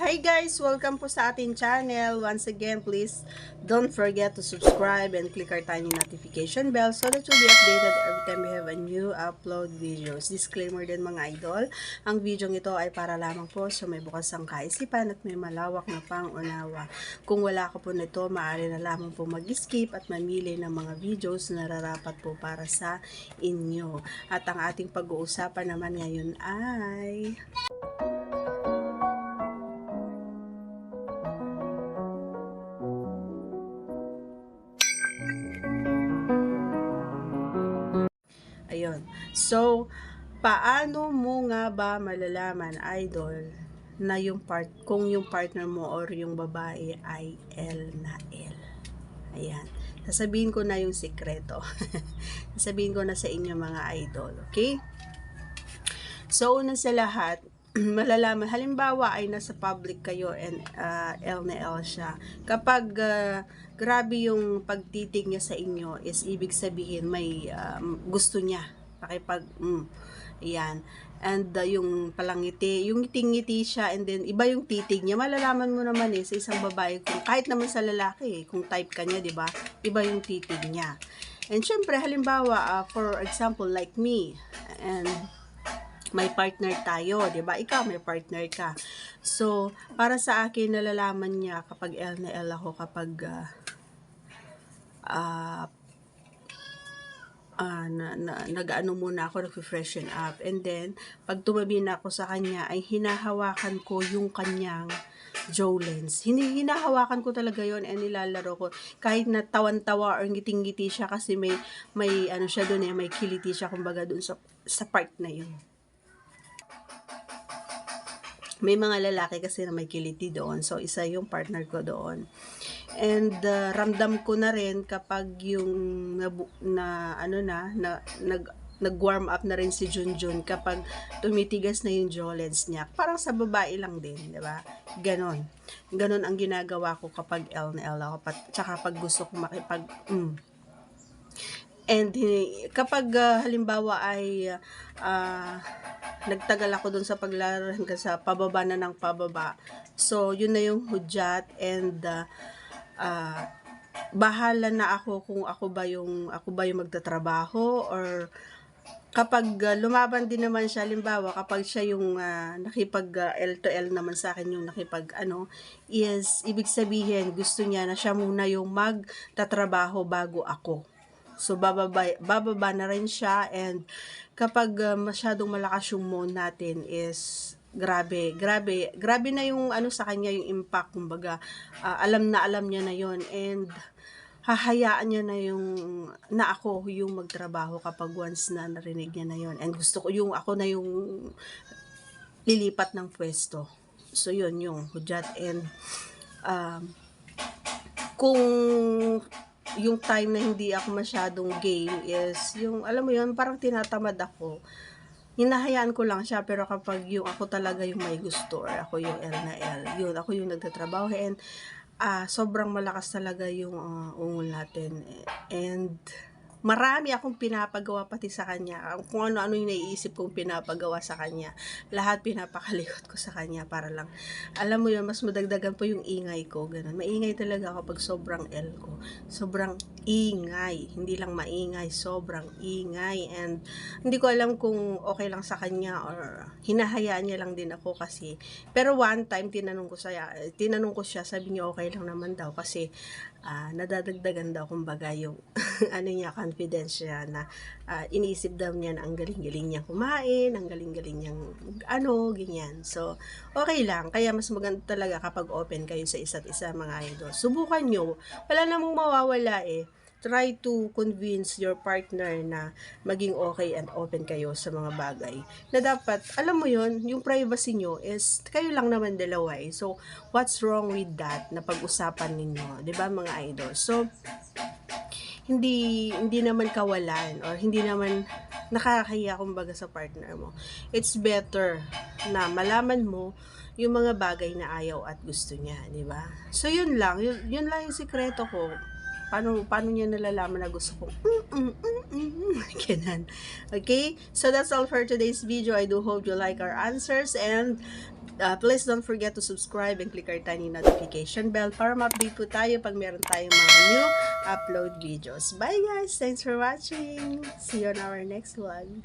Hi guys! Welcome po sa ating channel. Once again, please don't forget to subscribe and click our tiny notification bell so that you'll be updated every time we have a new upload videos. Disclaimer din mga idol, ang video ito ay para lamang po sa may bukas ang kaisipan at may malawak na pang-unawa. Kung wala ka po nito, maaari na lamang po mag-skip at mamili ng mga videos na nararapat po para sa inyo. At ang ating pag-uusapan naman ngayon ay... Ayun. So, paano mo nga ba malalaman, idol, na kung yung partner mo or yung babae ay L na L? Ayan. Sasabihin ko na yung sikreto. Sasabihin ko na sa inyo mga idol. Okay? So, una sa lahat, malalaman, halimbawa ay nasa public kayo and L na L siya. Kapag grabe yung pagtitig niya sa inyo, is ibig sabihin may gusto niya. Yan. And yung palangiti, yung ngiti siya, and then iba yung titig niya. Malalaman mo naman sa isang babae, kung kahit naman sa lalaki, kung type ka niya, di ba? Iba yung titig niya. And syempre, halimbawa, for example, like me, and may partner tayo, 'di ba? Ikaw may partner ka. So, para sa akin nalalaman niya kapag L na L ako kapag nag-ano muna ako, nag-freshen up. And then, pag tumabi na ako sa kanya, ay hinahawakan ko yung kanyang Jolens. Hinahawakan ko talaga yon and nilalaro ko. Kahit na tawan-tawa or ngiting-ngiti siya kasi may ano siya doon may kiliti siya kumbaga doon sa part na yun. May mga lalaki kasi na may kiliti doon. So, isa yung partner ko doon. And ramdam ko na rin kapag yung nag-warm up na rin si Junjun kapag tumitigas na yung jolens niya. Parang sa babae lang din, di ba? Ganon. Ganon ang ginagawa ko kapag L na L ako. Tsaka pag gusto ko And kapag halimbawa ay nagtagal ako dun sa paglaro hanggang sa pababa na ng pababa. So, yun na yung hudyat and bahala na ako kung ako ba yung magtatrabaho or kapag lumaban din naman siya, halimbawa kapag siya yung nakipag L to L naman sa akin yung nakipag is ibig sabihin gusto niya na siya muna yung magtatrabaho bago ako. So, bababa na rin siya and kapag masyadong malakas yung moan natin is grabe na yung sa kanya yung impact, kumbaga alam niya na yon and hahayaan niya na ako yung magtrabaho kapag once na narinig niya na yon and gusto ko yung ako na yung lilipat ng pwesto. So, yun yung hudyat and kung yung time na hindi ako masyadong game is yung alam mo yun parang tinatamad ako, hinahayaan ko lang siya. Pero kapag yung ako talaga yung may gusto or ako yung L na L, yun ako yung nagtatrabaho and sobrang malakas talaga yung ungol natin and marami akong pinapagawa pati sa kanya. Kung ano-ano yung naiisip kong pinapagawa sa kanya, lahat pinapakalikot ko sa kanya para lang, alam mo yun, mas madagdagan po yung ingay ko. Ganun. Maingay talaga ako pag sobrang L ko. Sobrang ingay. Hindi lang maingay, sobrang ingay. And hindi ko alam kung okay lang sa kanya or hinahayaan niya lang din ako kasi. Pero one time, tinanong ko siya, sabi niya okay lang naman daw kasi nadadagdagan daw kumbaga yung niya, confidence niya na iniisip daw niya na ang galing-galing niyang kumain, ang galing-galing niyang ganyan. So, okay lang. Kaya mas maganda talaga kapag open kayo sa isa't isa mga idol. Subukan nyo. Wala namang mawawala Try to convince your partner na maging okay and open kayo sa mga bagay. Na dapat, alam mo yun, yung privacy nyo is kayo lang naman dalawa So, what's wrong with that na pag-usapan ninyo? 'Di ba mga idol? So, hindi naman kawalan or hindi naman nakakahiya kumbaga sa partner mo. It's better na malaman mo yung mga bagay na ayaw at gusto niya, 'di ba? So yun lang yung sikreto ko. Paano niya nalalaman na gusto ko ganun. Okay? So that's all for today's video. I do hope you like our answers and Please don't forget to subscribe and click our tiny notification bell para ma-update po tayo pag meron tayong mga new upload videos. Bye guys! Thanks for watching! See you on our next vlog!